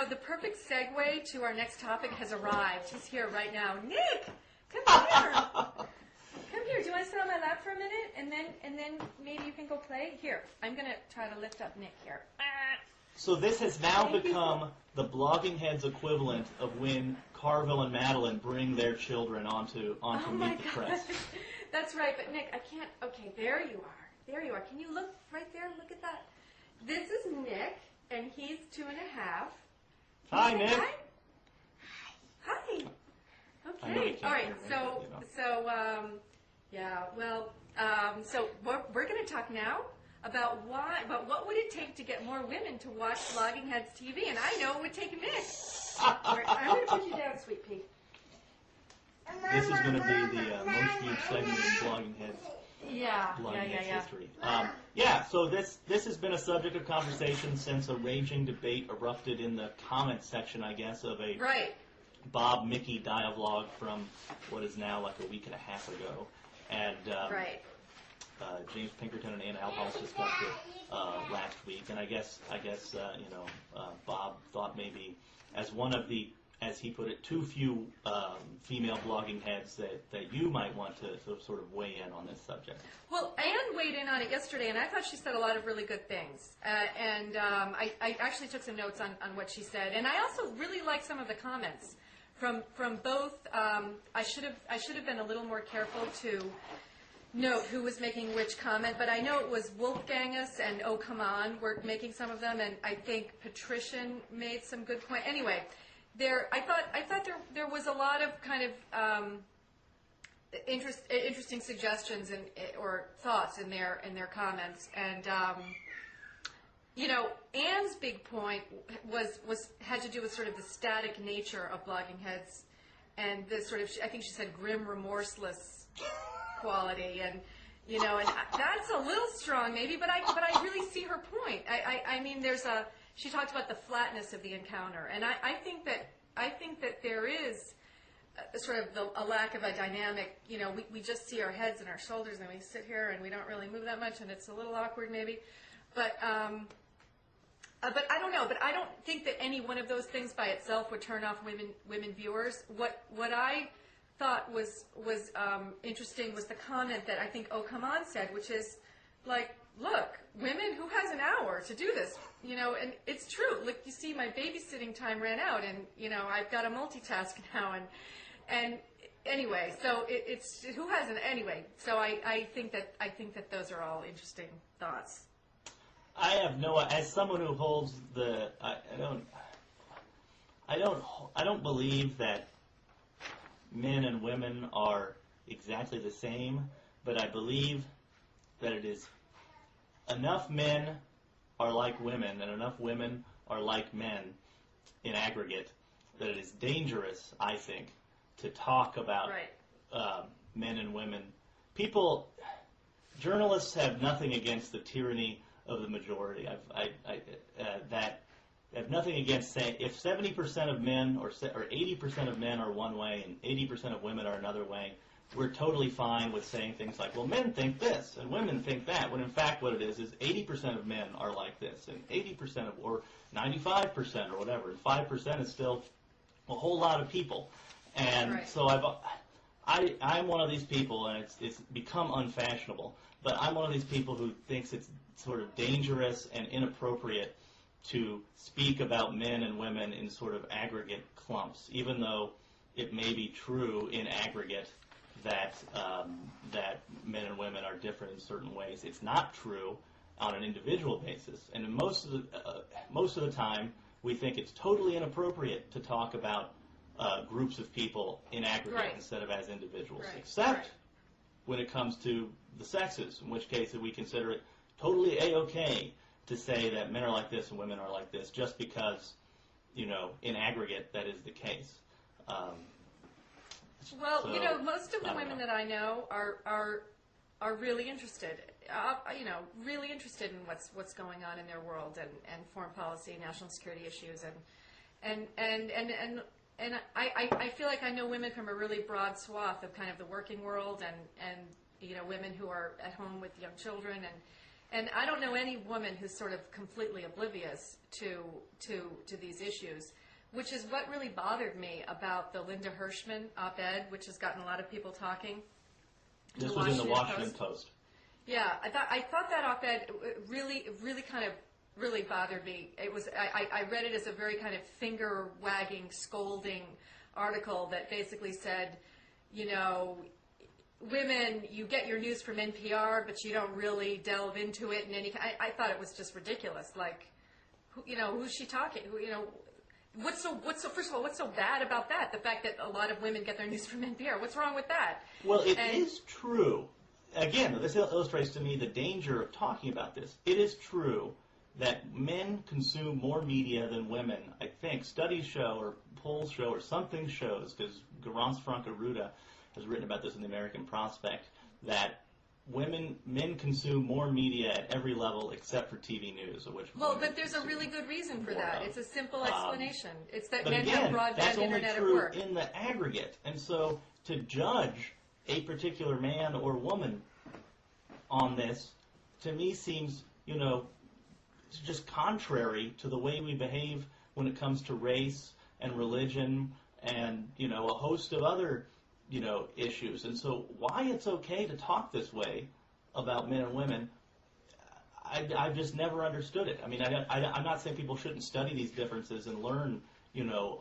the perfect segue to our next topic has arrived. He's here right now. Nick, come here. Come here. Do you want to sit on my lap for a minute, and then maybe you can go play? Here, I'm gonna try to lift up Nick here. So this has now become the Blogging Heads equivalent of when Carville and Madeline bring their children onto Meet the Press. That's right, but Nick, I can't. Okay, there you are. There you are. Can you look right there? Look at that. This is Nick, and he's 2.5. Hi, Nick. Hi. Hi. Okay. All right. So we're going to talk now about what would it take to get more women to watch Blogging Heads TV, and I know it would take Nick. Right, I'm going to put you down, sweet pea. This is going to be the most viewed segment in Blogging Heads. Blogging Heads history. So this has been a subject of conversation since a raging debate erupted in the comments section, I guess, of a Bob Mickey dialogue from what is now like a week and a half ago. And James Pinkerton and Ann Alphonse discussed it last week, and I guess Bob thought maybe as one of the, as he put it, too few female blogging heads that you might want to sort of weigh in on this subject. Well, Anne weighed in on it yesterday, and I thought she said a lot of really good things. I actually took some notes on what she said, and I also really liked some of the comments from both. I should have been a little more careful to note who was making which comment, but I know it was Wolfgangus and Oh Come On were making some of them, and I think Patrician made some good point. Anyway, I thought there was a lot of kind of interesting suggestions or thoughts in their comments, and Anne's big point had to do with sort of the static nature of blogging heads, and the sort of, I think she said, grim, remorseless quality, and that's a little strong maybe, but I really see her point. I mean, she talked about the flatness of the encounter, and I think that there is sort of a lack of a dynamic. We just see our heads and our shoulders, and we sit here and we don't really move that much, and it's a little awkward maybe, but I don't know. But I don't think that any one of those things by itself would turn off women viewers. What I thought was interesting was the comment that I think Oh Come On said, which is like, look, women, who has an hour to do this? And it's true. Look, you see, my babysitting time ran out, and I've got to multitask now, and anyway, so it's who hasn't anyway. So I think that those are all interesting thoughts. I have as someone who holds I don't believe that men and women are exactly the same, but I believe that it is enough men are like women and enough women are like men in aggregate that it is dangerous, I think, to talk about men and women. Journalists have nothing against the tyranny of the majority. Have nothing against saying if 70% of men or 80% of men are one way and 80% of women are another way, we're totally fine with saying things like, well, men think this and women think that, when in fact what it is 80% of men are like this and 80% or 95% or whatever, and 5% is still a whole lot of people. And so I'm one of these people, and it's become unfashionable, but I'm one of these people who thinks it's sort of dangerous and inappropriate to speak about men and women in sort of aggregate clumps, even though it may be true in aggregate that men and women are different in certain ways. It's not true on an individual basis, and most of the time we think it's totally inappropriate to talk about groups of people in aggregate instead of as individuals, except when it comes to the sexes, in which case we consider it totally A-okay to say that men are like this and women are like this, just because, in aggregate that is the case. Most of the women that I know are really interested, really interested in what's going on in their world and foreign policy, national security issues, and I feel like I know women from a really broad swath of kind of the working world and women who are at home with young children, and I don't know any woman who's sort of completely oblivious to these issues, which is what really bothered me about the Linda Hirschman op-ed, which has gotten a lot of people talking. This was in the Washington Post. Yeah, I thought that op-ed really kind of really bothered me. It was I read it as a very kind of finger-wagging, scolding article that basically said, women, you get your news from NPR, but you don't really delve into it in any. I thought it was just ridiculous. Like, who's she talking? What's so first of all, what's so bad about that? The fact that a lot of women get their news from NPR. What's wrong with that? Well, it is true. Again, this illustrates to me the danger of talking about this. It is true that men consume more media than women. I think studies show, or polls show, or something shows, because Garance Franca-Ruda has written about this in the American Prospect, that men consume more media at every level except for TV news, of which. Well, but there's a really good reason for that. It's a simple explanation. It's that but men have broadband internet at work. That's only true in the aggregate, and so to judge a particular man or woman on this, to me, seems, just contrary to the way we behave when it comes to race and religion and, a host of other, issues. And so why it's okay to talk this way about men and women, I've just never understood it. I mean, I'm not saying people shouldn't study these differences and learn,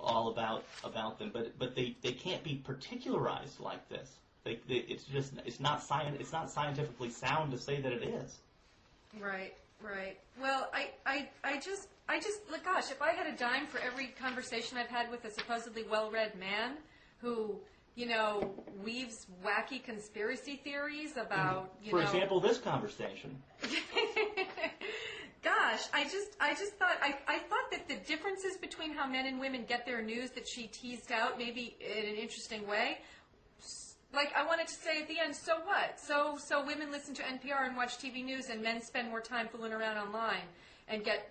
all about them, but they can't be particularized like this. It's not scientifically sound to say that it is. Right. Well, I just, look, gosh, if I had a dime for every conversation I've had with a supposedly well-read man who, weaves wacky conspiracy theories about, For example, this conversation. Gosh, I just thought, I thought that the differences between how men and women get their news that she teased out maybe in an interesting way. Like, I wanted to say at the end, so what? So women listen to NPR and watch TV news, and men spend more time fooling around online and get,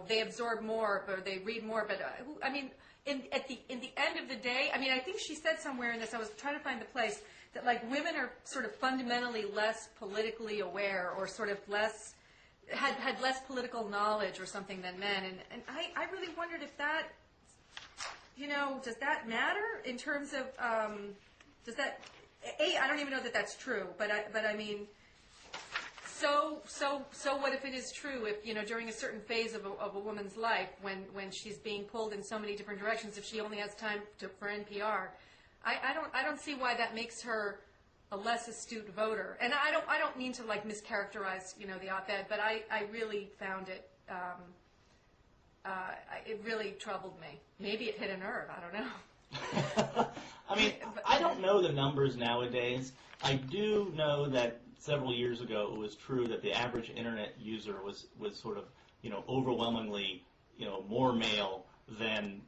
they absorb more, or they read more. But, I mean, in the end of the day, I mean, I think she said somewhere in this, I was trying to find the place, that, like, women are sort of fundamentally less politically aware, or sort of less, had less political knowledge or something than men. And I really wondered if that, does that matter in terms of, does that... I don't even know that that's true, but I mean, so what if it is true? If during a certain phase of a woman's life, when she's being pulled in so many different directions, if she only has time for NPR, I don't see why that makes her a less astute voter. And I don't mean to like mischaracterize the op-ed, but I really found it. It really troubled me. Maybe it hit a nerve. I don't know. I mean, I don't know the numbers nowadays. I do know that several years ago it was true that the average internet user was sort of, overwhelmingly, more male than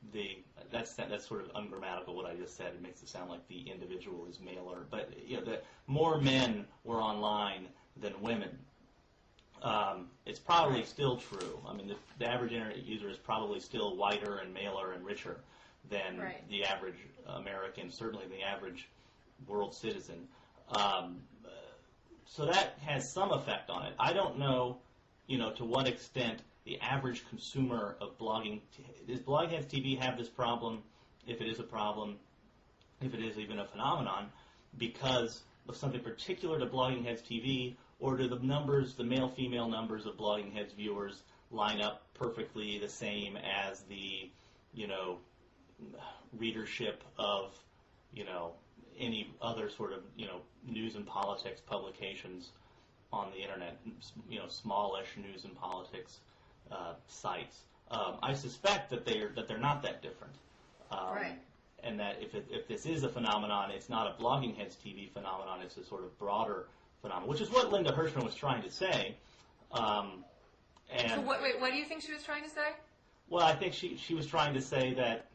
that's sort of ungrammatical what I just said. It makes it sound like the individual is maler. But, that more men were online than women. It's probably still true. I mean, the average internet user is probably still whiter and maler and richer than the average American, certainly the average world citizen. So that has some effect on it. I don't know, to what extent the average consumer of blogging, does Blogging Heads TV have this problem, if it is a problem, if it is even a phenomenon, because of something particular to Blogging Heads TV, or do the numbers, the male-female numbers of Blogging Heads viewers line up perfectly the same as the, readership of, any other sort of, news and politics publications on the internet, smallish news and politics sites. I suspect that they're not that different. And that if this is a phenomenon, it's not a Blogging Heads TV phenomenon, it's a sort of broader phenomenon, which is what Linda Hirschman was trying to say. So what do you think she was trying to say? Well, I think she was trying to say that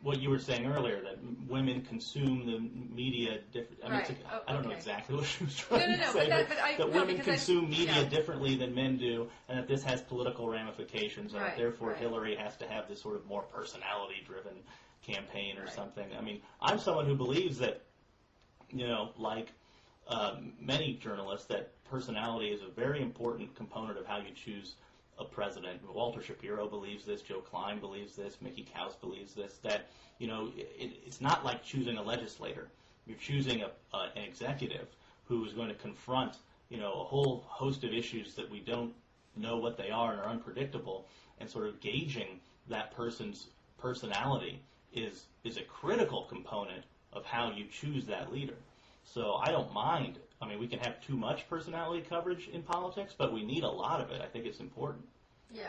what you were saying earlier, that women consume the media differently. I mean, I don't know exactly what she was trying to say, that women consume media differently than men do, and that this has political ramifications, and that therefore Hillary has to have this sort of more personality-driven campaign or something. I mean, I'm someone who believes that, like many journalists, that personality is a very important component of how you choose a president. Walter Shapiro believes this, Joe Klein believes this, Mickey Kaus believes this, that, it's not like choosing a legislator. You're choosing an executive who is going to confront, a whole host of issues that we don't know what they are and are unpredictable, and sort of gauging that person's personality is a critical component of how you choose that leader. So I don't mind. I mean, we can have too much personality coverage in politics, but we need a lot of it. I think it's important. Yeah.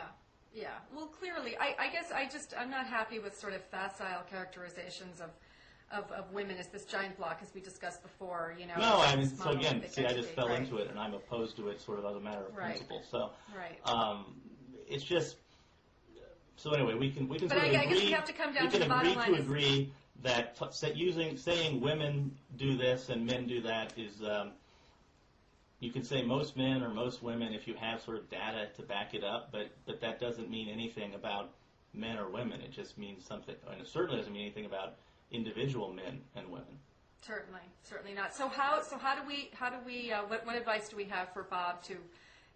Well, clearly, I guess I'm not happy with sort of facile characterizations of women as this giant block, as we discussed before. No, I mean, so again, I just fell into it, and I'm opposed to it sort of as a matter of principle. So, it's just. So anyway, we can but sort of I agree. Guess we have to come down to the bottom line. We can agree that saying women do this and men do that is, you can say most men or most women if you have sort of data to back it up, but that doesn't mean anything about men or women. It just means something, and it certainly doesn't mean anything about individual men and women. Certainly not. So how do we what advice do we have for Bob to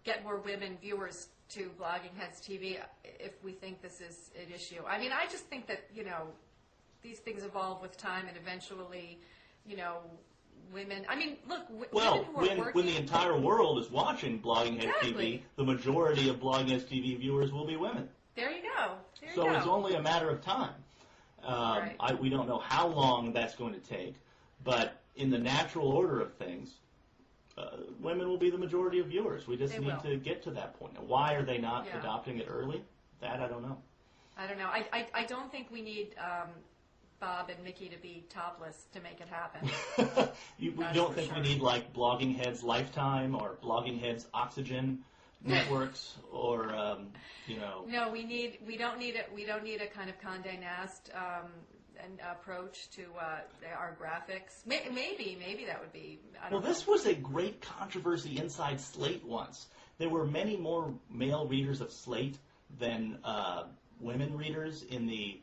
get more women viewers to Blogging Heads TV if we think this is an issue? I mean, I just think that, these things evolve with time, and eventually, women. I mean, look, women who are working. When the entire world is watching Blogging Heads TV, the majority of Blogging Heads TV viewers will be women. There you go. So it's only a matter of time. Right. We don't know how long that's going to take, but in the natural order of things, women will be the majority of viewers. We just need to get to that point. Now, why are they not adopting it early? That I don't know. I don't know. I don't think we need Bob and Mickey to be topless to make it happen. We don't think we need like Blogging Heads Lifetime or Blogging Heads Oxygen networks or No, we don't need a kind of Condé Nast approach to our graphics. Maybe that would be. I don't know. This was a great controversy inside Slate once. There were many more male readers of Slate than women readers in the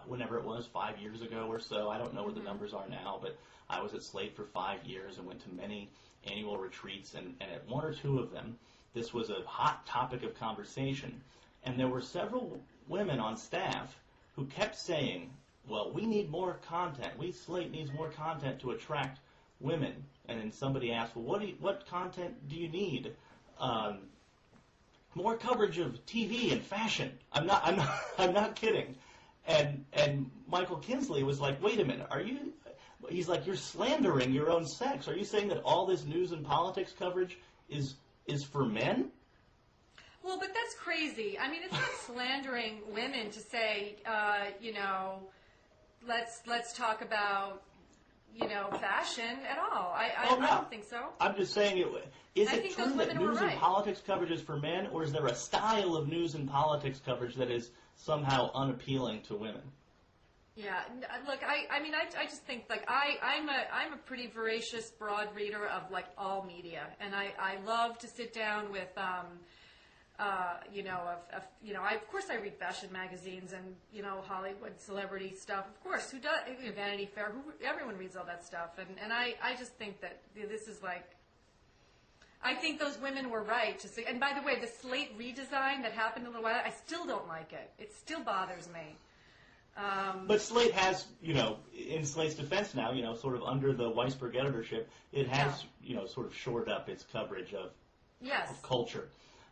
whenever it was 5 years ago or so. I don't know what the numbers are now, but I was at Slate for 5 years and went to many annual retreats, and at one or two of them, this was a hot topic of conversation. And there were several women on staff who kept saying, well, we need more content. Slate needs more content to attract women. And then somebody asked, well, what content do you need? More coverage of TV and fashion. I'm not kidding. And Michael Kinsley was like, wait a minute, he's like, you're slandering your own sex. Are you saying that all this news and politics coverage is for men? Well, but that's crazy. I mean, it's not slandering women to say, let's talk about, fashion at all. I don't think so. I'm just saying, is it true that news and politics coverage is for men, or is there a style of news and politics coverage that is somehow unappealing to women? Yeah, look, I just think, like, I'm a pretty voracious, broad reader of, like, all media, and I love to sit down with, of course I read fashion magazines and, Hollywood celebrity stuff, of course, who does, Vanity Fair, everyone reads all that stuff, and I just think that this is, like, I think those women were right to say, and by the way, the Slate redesign that happened a little while, I still don't like it. It still bothers me. But Slate has, in Slate's defense now, sort of under the Weisberg editorship, it has, sort of shored up its coverage of culture.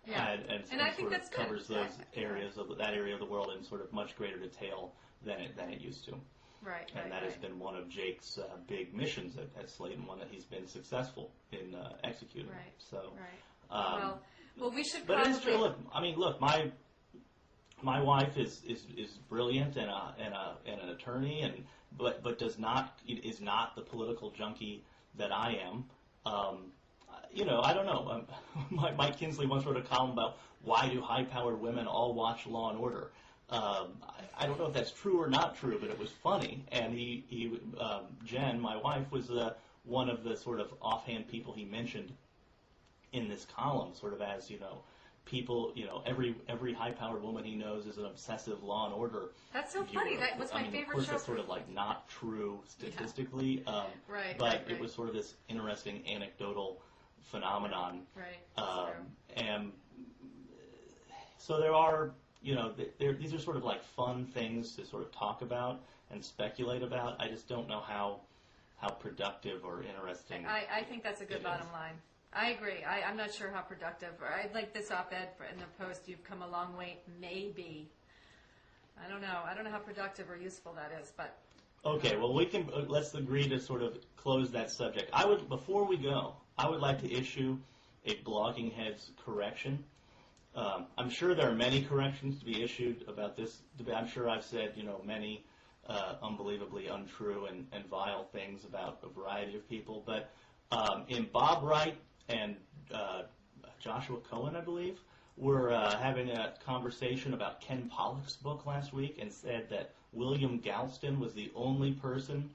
Yeah. And I think that's covers those areas of that area of the world in sort of much greater detail than it used to. Right. And that has been one of Jake's big missions at Slate, and one that he's been successful in executing. Right. So. Right. Well, we should. But it is true. Look, my wife is brilliant and an attorney, but is not the political junkie that I am. I don't know. Mike Kinsley once wrote a column about why do high-powered women all watch Law and Order. I don't know if that's true or not true, but it was funny. And Jen, my wife, was one of the sort of offhand people he mentioned in this column, sort of as people, every high-powered woman he knows is an obsessive Law and Order. That's so funny. That was my favorite show. Of course, that's sort of like not true statistically. Right. But it was sort of this interesting anecdotal phenomenon. Right. And so there are, these are sort of like fun things to sort of talk about and speculate about. I just don't know how productive or interesting. I think that's a good bottom line. I agree. I'm not sure how productive. I'd like this op-ed in the Post. You've come a long way. Maybe. I don't know. I don't know how productive or useful that is, but. Okay. Well, let's agree to sort of close that subject. Before we go, I would like to issue a Blogging Heads correction. I'm sure there are many corrections to be issued about this debate. I'm sure I've said, many unbelievably untrue and vile things about a variety of people. But in Bob Wright and Joshua Cohen, I believe, were having a conversation about Ken Pollock's book last week and said that William Galston was the only person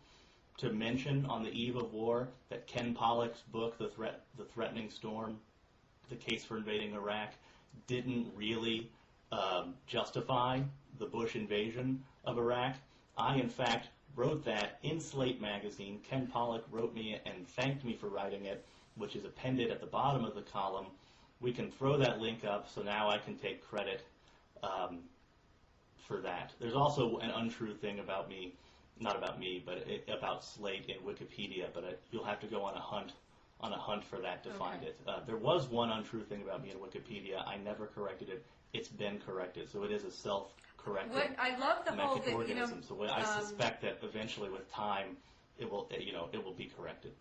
to mention on the eve of war that Ken Pollock's book, The Threatening Storm, The Case for Invading Iraq, didn't really justify the Bush invasion of Iraq. I in fact wrote that in Slate magazine. Ken Pollack wrote me and thanked me for writing it, which is appended at the bottom of the column. We can throw that link up, so now I can take credit for that. There's also an untrue thing about me, not about me, but about Slate in Wikipedia, but you'll have to go on a hunt for that to find it. There was one untrue thing about me in Wikipedia. I never corrected it. It's been corrected, so it is a self-correcting I love the whole mechanism. So I suspect that eventually, with time, it will be corrected.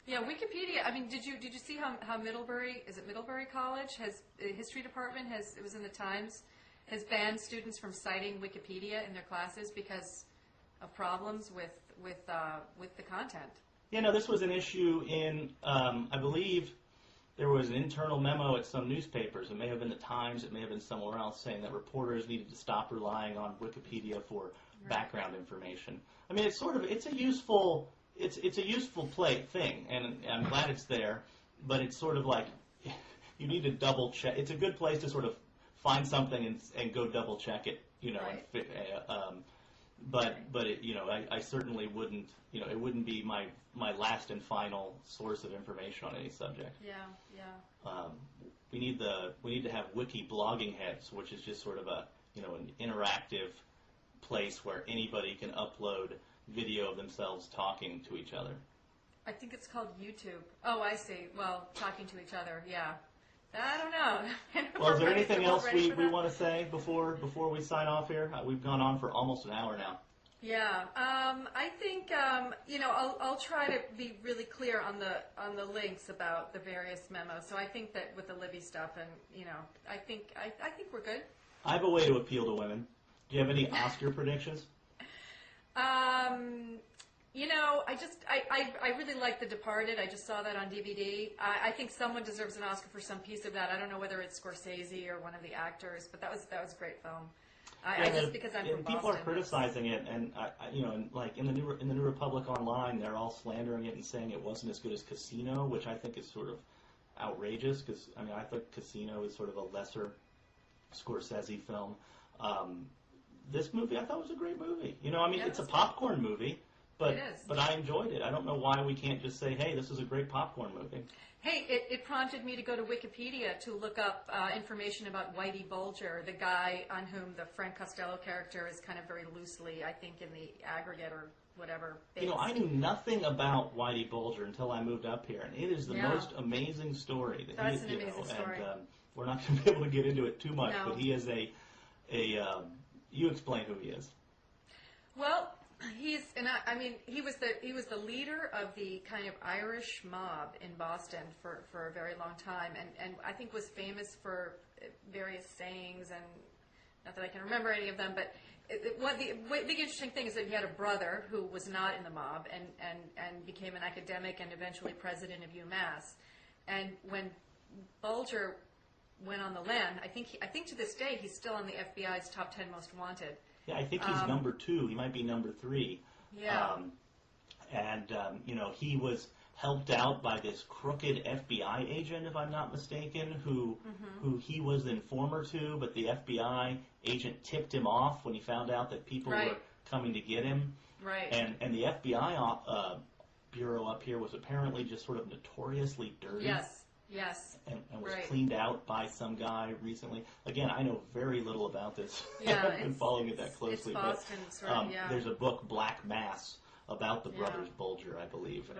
Yeah, Wikipedia. I mean, did you see how Middlebury College has a history department it was in the Times, has banned students from citing Wikipedia in their classes because of problems with the content. Yeah, no, this was an issue in I believe there was an internal memo at some newspapers. It may have been the Times. It may have been somewhere else, saying that reporters needed to stop relying on Wikipedia for background information. I mean, it's a useful thing, and I'm glad it's there. But it's sort of like you need to double check. It's a good place to sort of find something and go double check it, Right. But it, I certainly wouldn't. It wouldn't be my last and final source of information on any subject. Yeah. We need to have wiki blogging heads, which is just sort of an interactive place where anybody can upload video of themselves talking to each other. I think it's called YouTube. Oh, I see. Well, talking to each other. Yeah. I don't know. Well, is there anything else we want to say before we sign off here? We've gone on for almost an hour now. Yeah, I think I'll try to be really clear on the links about the various memos. So I think that with the Libby stuff, and I think we're good. I have a way to appeal to women. Do you have any Oscar predictions? I really like The Departed. I just saw that on DVD. I think someone deserves an Oscar for some piece of that. I don't know whether it's Scorsese or one of the actors, but that was a great film. Just because I'm from Boston. People are criticizing it, and like in the New Republic online, they're all slandering it and saying it wasn't as good as Casino, which I think is sort of outrageous because I think Casino is sort of a lesser Scorsese film. This movie I thought was a great movie. It's a popcorn movie, but I enjoyed it. I don't know why we can't just say, hey, this is a great popcorn movie. Hey, it prompted me to go to Wikipedia to look up information about Whitey Bulger, the guy on whom the Frank Costello character is kind of very loosely, I think, in the aggregate or whatever. Based. I knew nothing about Whitey Bulger until I moved up here, and it is the most amazing story. That's an amazing story. And we're not going to be able to get into it too much, but he is you explain who he is. Well, he was the leader of the kind of Irish mob in Boston for a very long time, and I think was famous for various sayings, and not that I can remember any of them, but the big interesting thing is that he had a brother who was not in the mob and became an academic and eventually president of UMass. And when Bulger went on the lam, I think to this day he's still on the FBI's top 10 most wanted. Yeah, I think he's number 2. He might be number 3. Yeah. He was helped out by this crooked FBI agent, if I'm not mistaken, who he was the informer to, but the FBI agent tipped him off when he found out that people were coming to get him. Right. And the FBI bureau up here was apparently just sort of notoriously dirty. Yes. And was cleaned out by some guy recently. Again, I know very little about this. Yeah, I haven't been following it that closely. It's Boston, but there's a book, Black Mass, about the brothers Bulger, I believe, and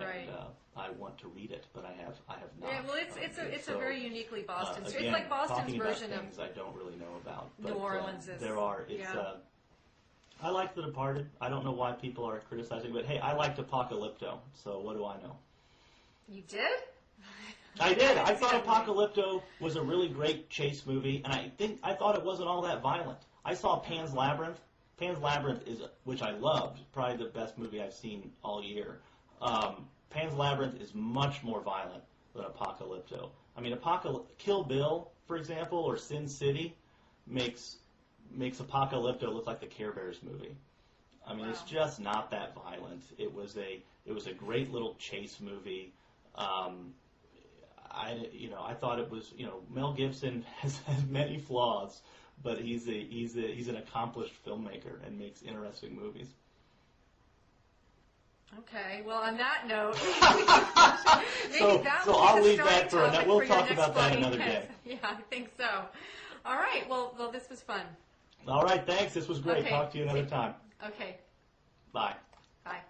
I want to read it, but I have not. Yeah, well, it's a very uniquely Boston. Again, it's like Boston's version of things I don't really know about. New Orleans. I like The Departed. I don't know why people are criticizing, but hey, I liked Apocalypto. So what do I know? You did? I did. I thought Apocalypto was a really great chase movie, and I thought it wasn't all that violent. I saw Pan's Labyrinth. Pan's Labyrinth which I loved, probably the best movie I've seen all year. Pan's Labyrinth is much more violent than Apocalypto. Kill Bill, for example, or Sin City makes Apocalypto look like the Care Bears movie. It's just not that violent. It was a great little chase movie. I thought it was, Mel Gibson has many flaws, but he's an accomplished filmmaker and makes interesting movies. Okay, well, on that note, maybe So I'll leave that for another. We'll talk about that blogging another day. Yeah, I think so. All right, well, this was fun. All right, thanks. This was great. Okay. Talk to you another time. Okay, Bye. bye.